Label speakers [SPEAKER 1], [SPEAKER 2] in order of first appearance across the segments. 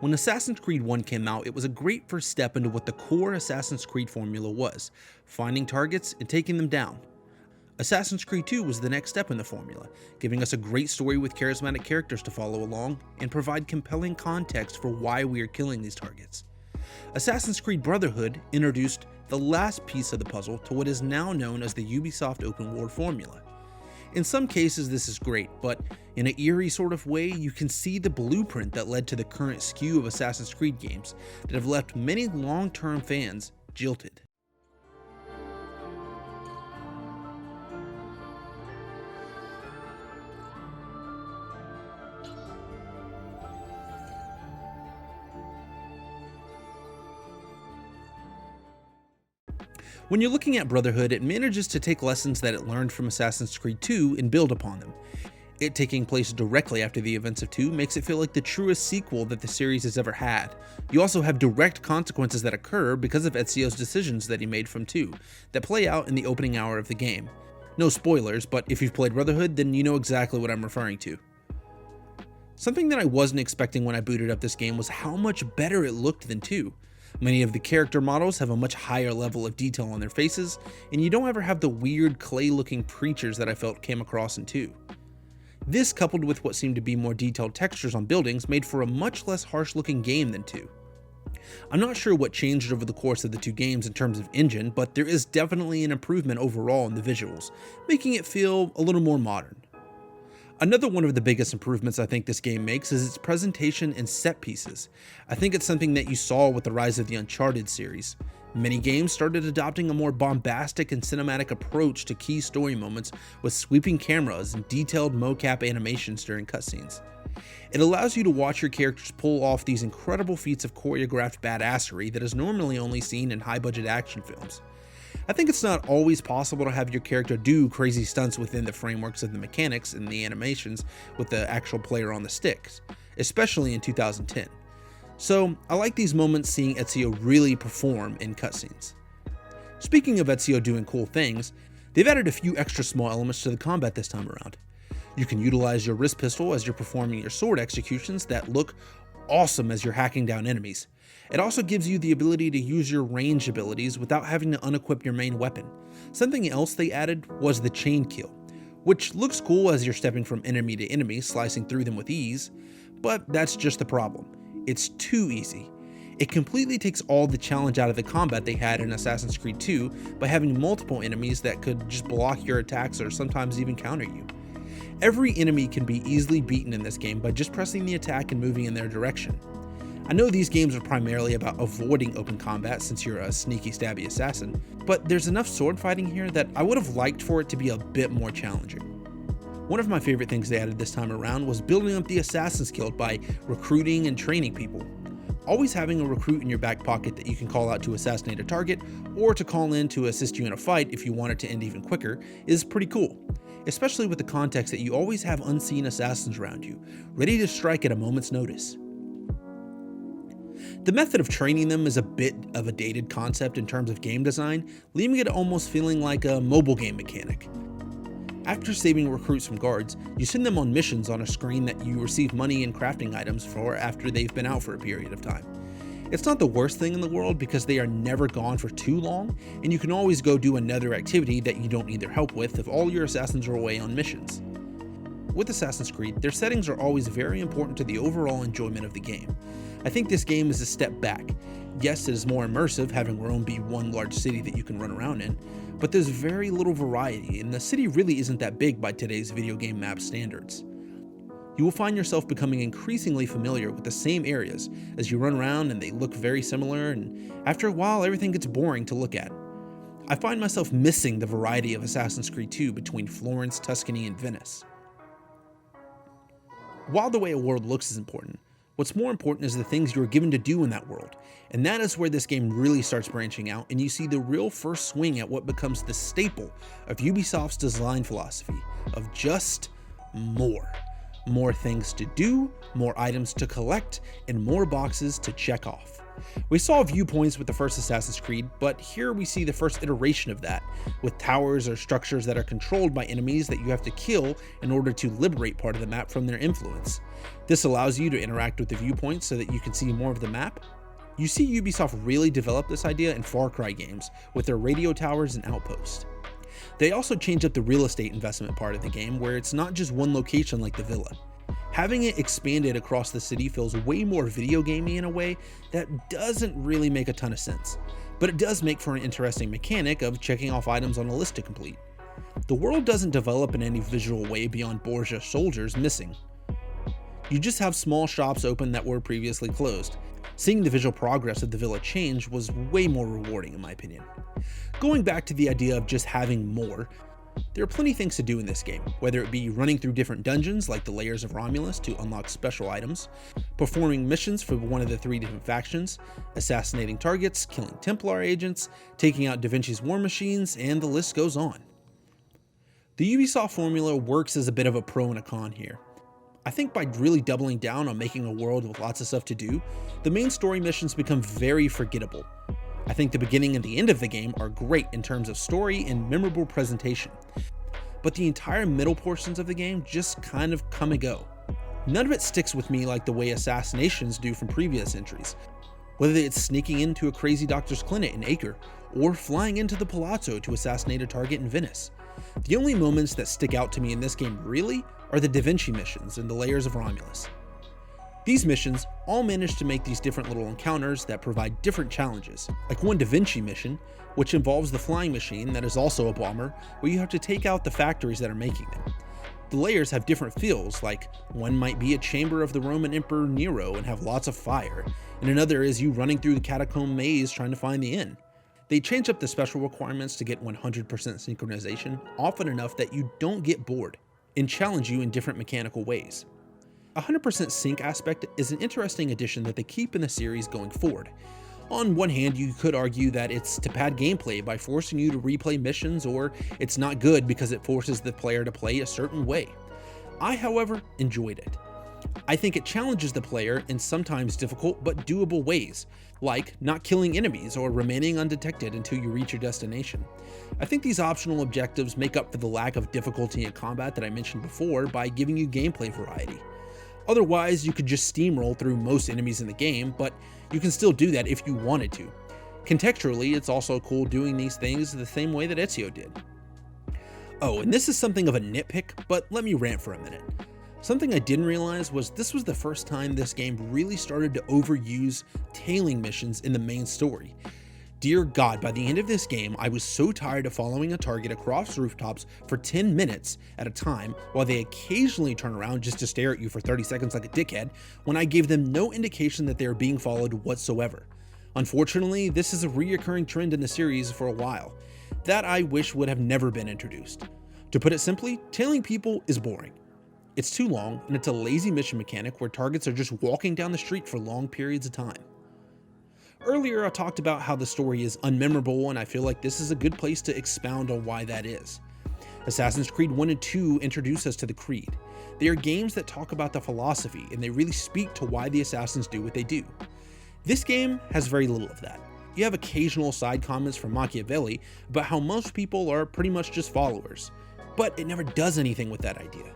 [SPEAKER 1] When Assassin's Creed 1 came out, it was a great first step into what the core Assassin's Creed formula was, finding targets and taking them down. Assassin's Creed 2 was the next step in the formula, giving us a great story with charismatic characters to follow along and provide compelling context for why we are killing these targets. Assassin's Creed Brotherhood introduced the last piece of the puzzle to what is now known as the Ubisoft open world formula. In some cases this is great, but in an eerie sort of way, you can see the blueprint that led to the current skew of Assassin's Creed games that have left many long-term fans jilted. When you're looking at Brotherhood, it manages to take lessons that it learned from Assassin's Creed 2 and build upon them. It taking place directly after the events of 2 makes it feel like the truest sequel that the series has ever had. You also have direct consequences that occur because of Ezio's decisions that he made from 2, that play out in the opening hour of the game. No spoilers, but if you've played Brotherhood, then you know exactly what I'm referring to. Something that I wasn't expecting when I booted up this game was how much better it looked than 2. Many of the character models have a much higher level of detail on their faces, and you don't ever have the weird clay-looking creatures that I felt came across in 2. This, coupled with what seemed to be more detailed textures on buildings, made for a much less harsh-looking game than 2. I'm not sure what changed over the course of the 2 games in terms of engine, but there is definitely an improvement overall in the visuals, making it feel a little more modern. Another one of the biggest improvements I think this game makes is its presentation and set pieces. I think it's something that you saw with the rise of the Uncharted series. Many games started adopting a more bombastic and cinematic approach to key story moments with sweeping cameras and detailed mocap animations during cutscenes. It allows you to watch your characters pull off these incredible feats of choreographed badassery that is normally only seen in high-budget action films. I think it's not always possible to have your character do crazy stunts within the frameworks of the mechanics and the animations with the actual player on the sticks, especially in 2010. So I like these moments seeing Ezio really perform in cutscenes. Speaking of Ezio doing cool things, they've added a few extra small elements to the combat this time around. You can utilize your wrist pistol as you're performing your sword executions that look awesome as you're hacking down enemies. It also gives you the ability to use your range abilities without having to unequip your main weapon. Something else they added was the chain kill, which looks cool as you're stepping from enemy to enemy, slicing through them with ease, but that's just the problem. It's too easy. It completely takes all the challenge out of the combat they had in Assassin's Creed 2 by having multiple enemies that could just block your attacks or sometimes even counter you. Every enemy can be easily beaten in this game by just pressing the attack and moving in their direction. I know these games are primarily about avoiding open combat since you're a sneaky stabby assassin, but there's enough sword fighting here that I would have liked for it to be a bit more challenging. One of my favorite things they added this time around was building up the Assassin's Guild by recruiting and training people. Always having a recruit in your back pocket that you can call out to assassinate a target or to call in to assist you in a fight if you want it to end even quicker is pretty cool, especially with the context that you always have unseen assassins around you, ready to strike at a moment's notice. The method of training them is a bit of a dated concept in terms of game design, leaving it almost feeling like a mobile game mechanic. After saving recruits from guards, you send them on missions on a screen that you receive money and crafting items for after they've been out for a period of time. It's not the worst thing in the world because they are never gone for too long, and you can always go do another activity that you don't need their help with if all your assassins are away on missions. With Assassin's Creed, their settings are always very important to the overall enjoyment of the game. I think this game is a step back. Yes, it is more immersive, having Rome be one large city that you can run around in, but there's very little variety, and the city really isn't that big by today's video game map standards. You will find yourself becoming increasingly familiar with the same areas as you run around, and they look very similar, and after a while everything gets boring to look at. I find myself missing the variety of Assassin's Creed 2 between Florence, Tuscany, and Venice. While the way a world looks is important, what's more important is the things you are given to do in that world, and that is where this game really starts branching out and you see the real first swing at what becomes the staple of Ubisoft's design philosophy of just more. More things to do, more items to collect, and more boxes to check off. We saw viewpoints with the first Assassin's Creed, but here we see the first iteration of that, with towers or structures that are controlled by enemies that you have to kill in order to liberate part of the map from their influence. This allows you to interact with the viewpoints so that you can see more of the map. You see Ubisoft really develop this idea in Far Cry games with their radio towers and outposts. They also changed up the real estate investment part of the game, where it's not just one location like the villa. Having it expanded across the city feels way more video gamey in a way that doesn't really make a ton of sense, but it does make for an interesting mechanic of checking off items on a list to complete. The world doesn't develop in any visual way beyond Borgia soldiers missing. You just have small shops open that were previously closed. Seeing the visual progress of the villa change was way more rewarding in my opinion. Going back to the idea of just having more, there are plenty of things to do in this game, whether it be running through different dungeons like the Layers of Romulus to unlock special items, performing missions for one of the 3 different factions, assassinating targets, killing Templar agents, taking out Da Vinci's war machines, and the list goes on. The Ubisoft formula works as a bit of a pro and a con here. I think by really doubling down on making a world with lots of stuff to do, the main story missions become very forgettable. I think the beginning and the end of the game are great in terms of story and memorable presentation, but the entire middle portions of the game just kind of come and go. None of it sticks with me like the way assassinations do from previous entries, whether it's sneaking into a crazy doctor's clinic in Acre, or flying into the Palazzo to assassinate a target in Venice. The only moments that stick out to me in this game really are the Da Vinci missions and the Layers of Romulus. These missions all manage to make these different little encounters that provide different challenges, like one Da Vinci mission, which involves the flying machine that is also a bomber, where you have to take out the factories that are making them. The layers have different feels, like one might be a chamber of the Roman Emperor Nero and have lots of fire, and another is you running through the catacomb maze trying to find the inn. They change up the special requirements to get 100% synchronization often enough that you don't get bored, and challenge you in different mechanical ways. 100% sync aspect is an interesting addition that they keep in the series going forward. On one hand, you could argue that it's to pad gameplay by forcing you to replay missions, or it's not good because it forces the player to play a certain way. I, however, enjoyed it. I think it challenges the player in sometimes difficult but doable ways, like not killing enemies or remaining undetected until you reach your destination. I think these optional objectives make up for the lack of difficulty in combat that I mentioned before by giving you gameplay variety. Otherwise, you could just steamroll through most enemies in the game, but you can still do that if you wanted to. Contextually, it's also cool doing these things the same way that Ezio did. Oh, and this is something of a nitpick, but let me rant for a minute. Something I didn't realize was this was the first time this game really started to overuse tailing missions in the main story. Dear God, by the end of this game, I was so tired of following a target across rooftops for 10 minutes at a time while they occasionally turn around just to stare at you for 30 seconds like a dickhead when I gave them no indication that they are being followed whatsoever. Unfortunately, this is a reoccurring trend in the series for a while that I wish would have never been introduced. To put it simply, tailing people is boring. It's too long, and it's a lazy mission mechanic where targets are just walking down the street for long periods of time. Earlier, I talked about how the story is unmemorable, and I feel like this is a good place to expound on why that is. Assassin's Creed 1 and 2 introduce us to the Creed. They are games that talk about the philosophy, and they really speak to why the assassins do what they do. This game has very little of that. You have occasional side comments from Machiavelli about how most people are pretty much just followers, but it never does anything with that idea.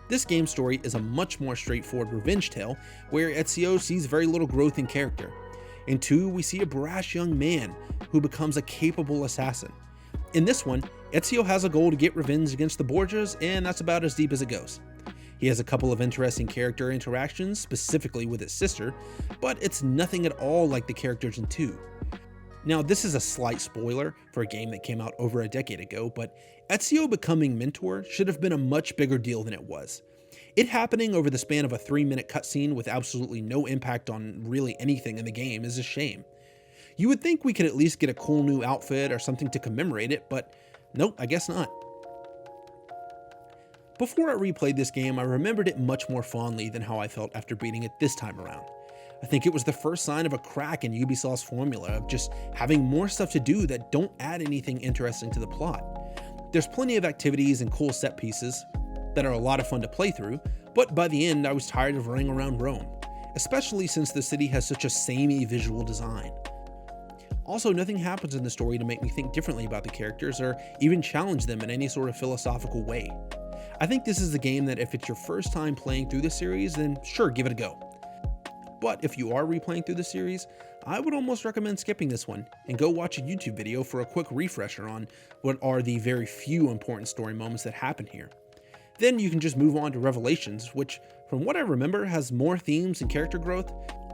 [SPEAKER 1] This game's story is a much more straightforward revenge tale, where Ezio sees very little growth in character. In 2, we see a brash young man who becomes a capable assassin. In this one, Ezio has a goal to get revenge against the Borgias, and that's about as deep as it goes. He has a couple of interesting character interactions, specifically with his sister, but it's nothing at all like the characters in 2. Now, this is a slight spoiler for a game that came out over a decade ago, but Ezio becoming mentor should have been a much bigger deal than it was. It happening over the span of a 3-minute cutscene with absolutely no impact on really anything in the game is a shame. You would think we could at least get a cool new outfit or something to commemorate it, but nope, I guess not. Before I replayed this game, I remembered it much more fondly than how I felt after beating it this time around. I think it was the first sign of a crack in Ubisoft's formula of just having more stuff to do that don't add anything interesting to the plot. There's plenty of activities and cool set pieces that are a lot of fun to play through, but by the end I was tired of running around Rome. especially since the city has such a samey visual design. Also, nothing happens in the story to make me think differently about the characters or even challenge them in any sort of philosophical way. I think this is the game that if it's your first time playing through the series, then sure, give it a go. But if you are replaying through the series, I would almost recommend skipping this one and go watch a YouTube video for a quick refresher on what are the very few important story moments that happen here. Then you can just move on to Revelations, which, from what I remember, has more themes and character growth,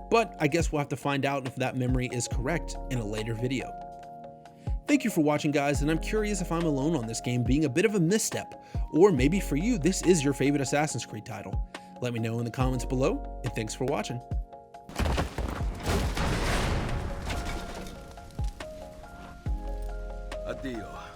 [SPEAKER 1] but I guess we'll have to find out if that memory is correct in a later video. Thank you for watching, guys, and I'm curious if I'm alone on this game being a bit of a misstep, or maybe for you this is your favorite Assassin's Creed title. Let me know in the comments below, and thanks for watching.
[SPEAKER 2] Addio.